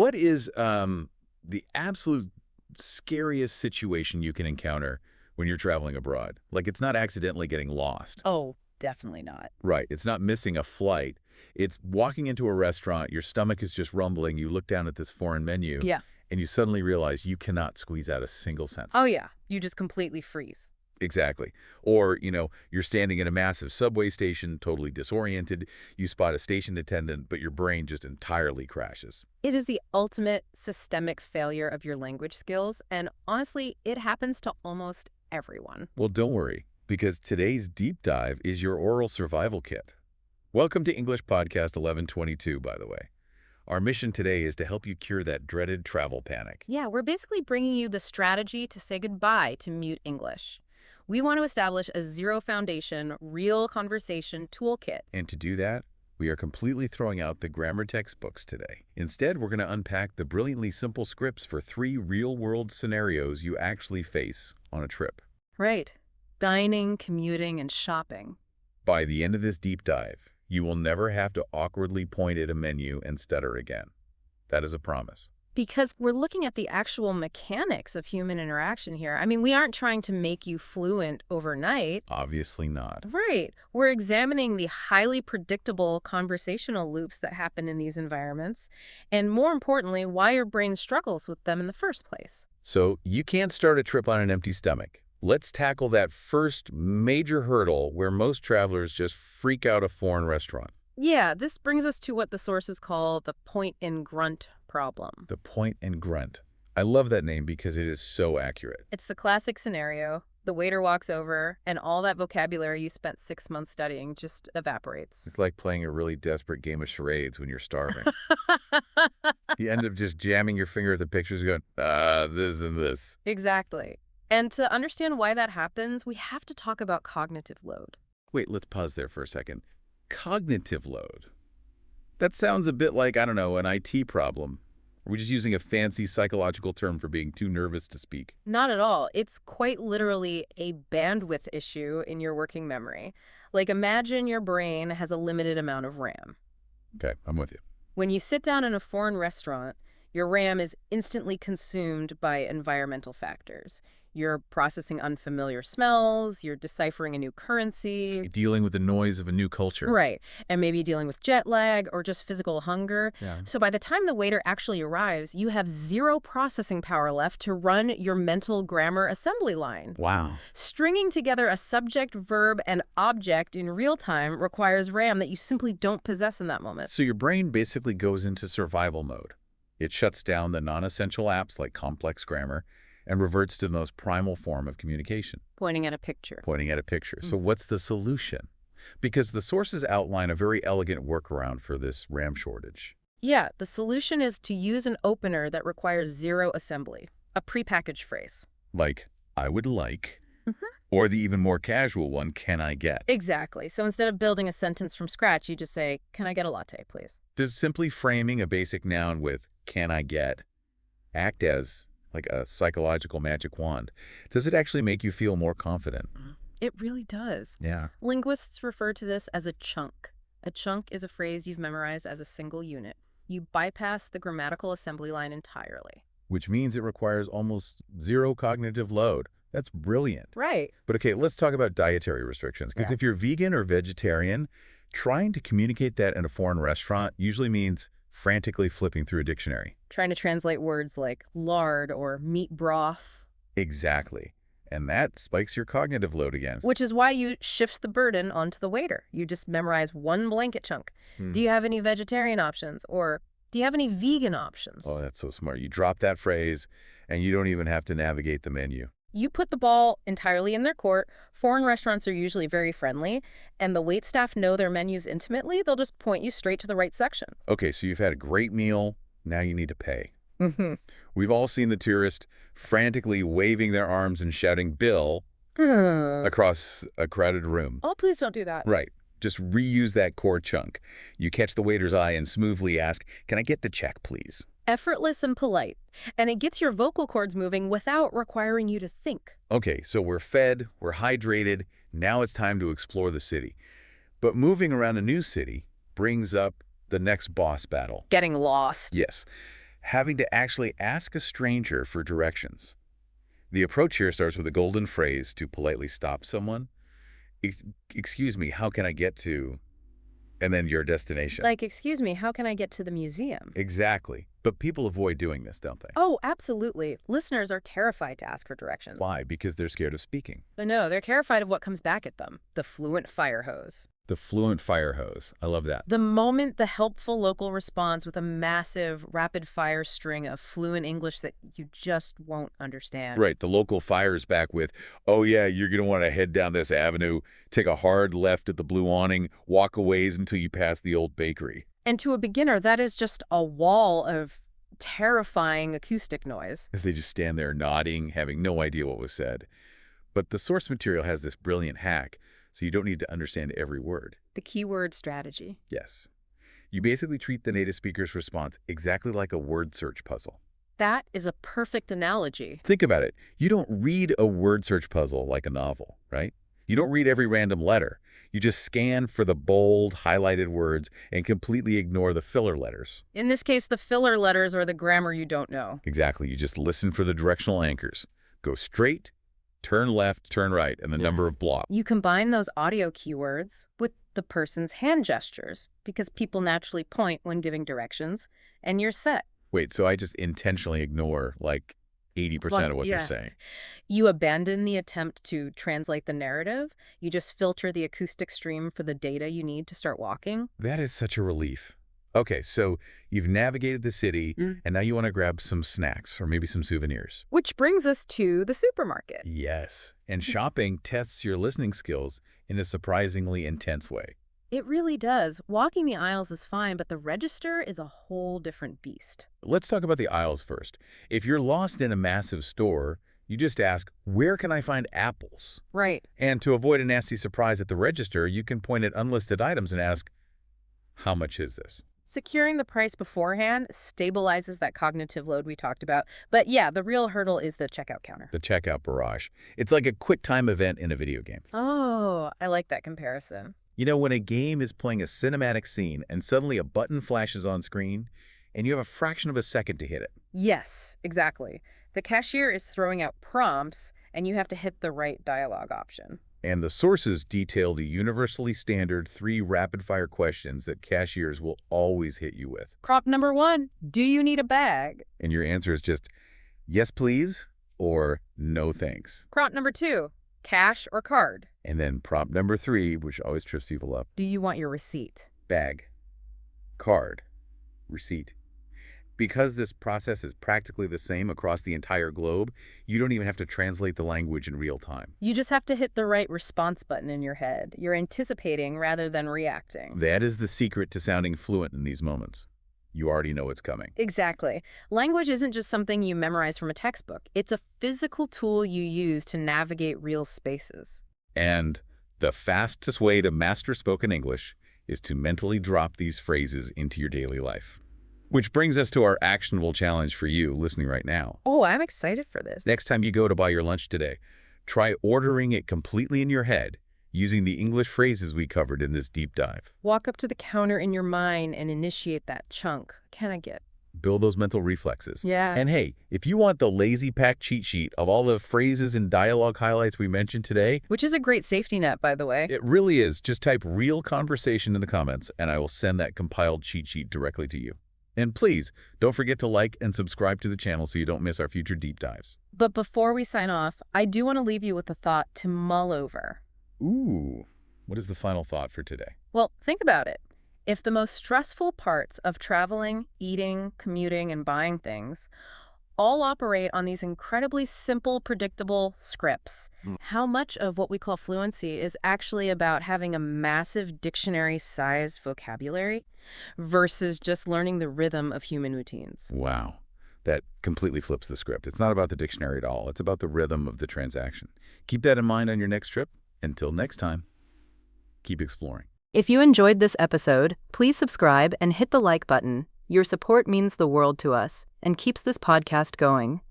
what is the absolute scariest situation you can encounter when you're traveling abroad? Like, it's not accidentally getting lost. Oh, definitely not. Right. It's not missing a flight. It's walking into a restaurant, your stomach is just rumbling, you look down at this foreign menu, Yeah. and you suddenly realize you cannot squeeze out a single sentence. Oh, yeah. You just completely freeze. Exactly. Or, you're standing in a massive subway station, totally disoriented. You spot a station attendant, but your brain just entirely crashes. It is the ultimate systemic failure of your language skills, and honestly, it happens to almost everyone. Well, don't worry, because today's deep dive is your oral survival kit. Welcome to English Podcast 1122, by the way. Our mission today is to help you cure that dreaded travel panic. Yeah, we're basically bringing you the strategy to say goodbye to mute English. We want to establish a zero-foundation, real conversation toolkit. And to do that, we are completely throwing out the grammar textbooks today. Instead, we're going to unpack the brilliantly simple scripts for 3 real-world scenarios you actually face on a trip. Right. Dining, commuting, and shopping. By the end of this deep dive, you will never have to awkwardly point at a menu and stutter again. That is a promise. Because we're looking at the actual mechanics of human interaction here. I mean, we aren't trying to make you fluent overnight. Obviously not. Right. We're examining the highly predictable conversational loops that happen in these environments, and more importantly, why your brain struggles with them in the first place. So you can't start a trip on an empty stomach. Let's tackle that first major hurdle where most travelers just freak out a foreign restaurant. Yeah, this brings us to what the sources call the point and grunt problem. The point and grunt. I love that name because it is so accurate. It's the classic scenario. The waiter walks over, and all that vocabulary you spent 6 months studying just evaporates. It's like playing a really desperate game of charades when you're starving. You end up just jamming your finger at the pictures and going, this and this. Exactly. And to understand why that happens, we have to talk about cognitive load. Wait, let's pause there for a second. Cognitive load. That sounds a bit like, I don't know, an IT problem. Are we just using a fancy psychological term for being too nervous to speak? Not at all. It's quite literally a bandwidth issue in your working memory. Like, imagine your brain has a limited amount of RAM. Okay, I'm with you. When you sit down in a foreign restaurant, your RAM is instantly consumed by environmental factors. You're processing unfamiliar smells, you're deciphering a new currency. Dealing with the noise of a new culture. Right. And maybe dealing with jet lag or just physical hunger. Yeah. So by the time the waiter actually arrives, you have 0 processing power left to run your mental grammar assembly line. Wow. Stringing together a subject, verb, and object in real time requires RAM that you simply don't possess in that moment. So your brain basically goes into survival mode. It shuts down the non-essential apps like complex grammar and reverts to the most primal form of communication. Pointing at a picture. Pointing at a picture. So what's the solution? Because the sources outline a very elegant workaround for this RAM shortage. Yeah, the solution is to use an opener that requires 0 assembly, a prepackaged phrase. Like, I would like, or the even more casual one, can I get? Exactly. So instead of building a sentence from scratch, you just say, can I get a latte, please? Does simply framing a basic noun with can I get act as like a psychological magic wand? Does it actually make you feel more confident? It really does. Yeah. Linguists refer to this as a chunk. A chunk is a phrase you've memorized as a single unit. You bypass the grammatical assembly line entirely. Which means it requires almost 0 cognitive load. That's brilliant. Right. But okay, let's talk about dietary restrictions. Because if you're vegan or vegetarian, trying to communicate that in a foreign restaurant usually means frantically flipping through a dictionary. Trying to translate words like lard or meat broth. Exactly. And that spikes your cognitive load again. Which is why you shift the burden onto the waiter. You just memorize one blanket chunk. Do you have any vegetarian options? Or do you have any vegan options? Oh, that's so smart. You drop that phrase, and you don't even have to navigate the menu. You put the ball entirely in their court. Foreign restaurants are usually very friendly, and the waitstaff know their menus intimately. They'll just point you straight to the right section. Okay, so you've had a great meal. Now you need to pay. We've all seen the tourist frantically waving their arms and shouting "Bill" across a crowded room. Oh, please don't do that. Right. Just reuse that core chunk. You catch the waiter's eye and smoothly ask, "Can I get the check, please?" Effortless and polite. And it gets your vocal cords moving without requiring you to think. Okay, so we're fed, we're hydrated, now it's time to explore the city. But moving around a new city brings up the next boss battle. Getting lost. Yes. having to actually ask a stranger for directions. The approach here starts with a golden phrase to politely stop someone. Excuse me, how can I get to... and then your destination. Like, excuse me, how can I get to the museum? Exactly. But people avoid doing this, don't they? Oh, absolutely. Listeners are terrified to ask for directions. Why? Because they're scared of speaking. But no, they're terrified of what comes back at them. The Fluent fire hose. The Fluent fire hose. I love that. The moment the helpful local responds with a massive, rapid-fire string of fluent English that you just won't understand. Right. The local fires back with, oh yeah, you're going to want to head down this avenue, take a hard left at the blue awning, walk a ways until you pass the old bakery. And to a beginner, that is just a wall of terrifying acoustic noise. As they just stand there nodding, having no idea what was said. But the source material has this brilliant hack, so you don't need to understand every word. The keyword strategy. Yes. You basically treat the native speaker's response exactly like a word search puzzle. That is a perfect analogy. Think about it. You don't read a word search puzzle like a novel, right? You don't read every random letter. You just scan for the bold, highlighted words and completely ignore the filler letters. In this case, the filler letters are the grammar you don't know. Exactly. You just listen for the directional anchors. Go straight, turn left, turn right, and the number of blocks. You combine those audio keywords with the person's hand gestures because people naturally point when giving directions, and you're set. Wait, so I just intentionally ignore, like, 80% of what they're saying. You abandon the attempt to translate the narrative. You just filter the acoustic stream for the data you need to start walking. That is such a relief. Okay, so you've navigated the city, and now you want to grab some snacks or maybe some souvenirs. Which brings us to the supermarket. Yes, and shopping tests your listening skills in a surprisingly intense way. It really does. Walking the aisles is fine, but the register is a whole different beast. Let's talk about the aisles first. If you're lost in a massive store, you just ask, where can I find apples? Right. And to avoid a nasty surprise at the register, you can point at unlisted items and ask, how much is this? Securing the price beforehand stabilizes that cognitive load we talked about. But yeah, the real hurdle is the checkout counter. The checkout barrage. It's like a quick time event in a video game. Oh, I like that comparison. You know, when a game is playing a cinematic scene and suddenly a button flashes on screen and you have a fraction of a second to hit it. Yes, exactly. The cashier is throwing out prompts and you have to hit the right dialogue option. And the sources detail the universally standard 3 rapid-fire questions that cashiers will always hit you with. Prompt number 1, do you need a bag? And your answer is just, yes, please, or no, thanks. Prompt number 2, cash or card? And then prompt number 3, which always trips people up. Do you want your receipt? Bag, card, receipt. Because this process is practically the same across the entire globe, you don't even have to translate the language in real time. You just have to hit the right response button in your head. You're anticipating rather than reacting. That is the secret to sounding fluent in these moments. You already know what's coming. Exactly. Language isn't just something you memorize from a textbook. It's a physical tool you use to navigate real spaces. And the fastest way to master spoken English is to mentally drop these phrases into your daily life. Which brings us to our actionable challenge for you listening right now. Oh, I'm excited for this. Next time you go to buy your lunch today, try ordering it completely in your head using the English phrases we covered in this deep dive. Walk up to the counter in your mind and initiate that chunk. Can I get? Build those mental reflexes. Yeah. And hey, if you want the lazy pack cheat sheet of all the phrases and dialogue highlights we mentioned today, which is a great safety net, by the way. It really is. Just type real conversation in the comments and I will send that compiled cheat sheet directly to you. And please, don't forget to like and subscribe to the channel so you don't miss our future deep dives. But before we sign off, I do want to leave you with a thought to mull over. Ooh, what is the final thought for today? Well, think about it. If the most stressful parts of traveling, eating, commuting, and buying things all operate on these incredibly simple, predictable scripts, how much of what we call fluency is actually about having a massive dictionary-sized vocabulary versus just learning the rhythm of human routines? Wow, that completely flips the script. It's not about the dictionary at all. It's about the rhythm of the transaction. Keep that in mind on your next trip. Until next time, keep exploring. If you enjoyed this episode, please subscribe and hit the like button. Your support means the world to us and keeps this podcast going.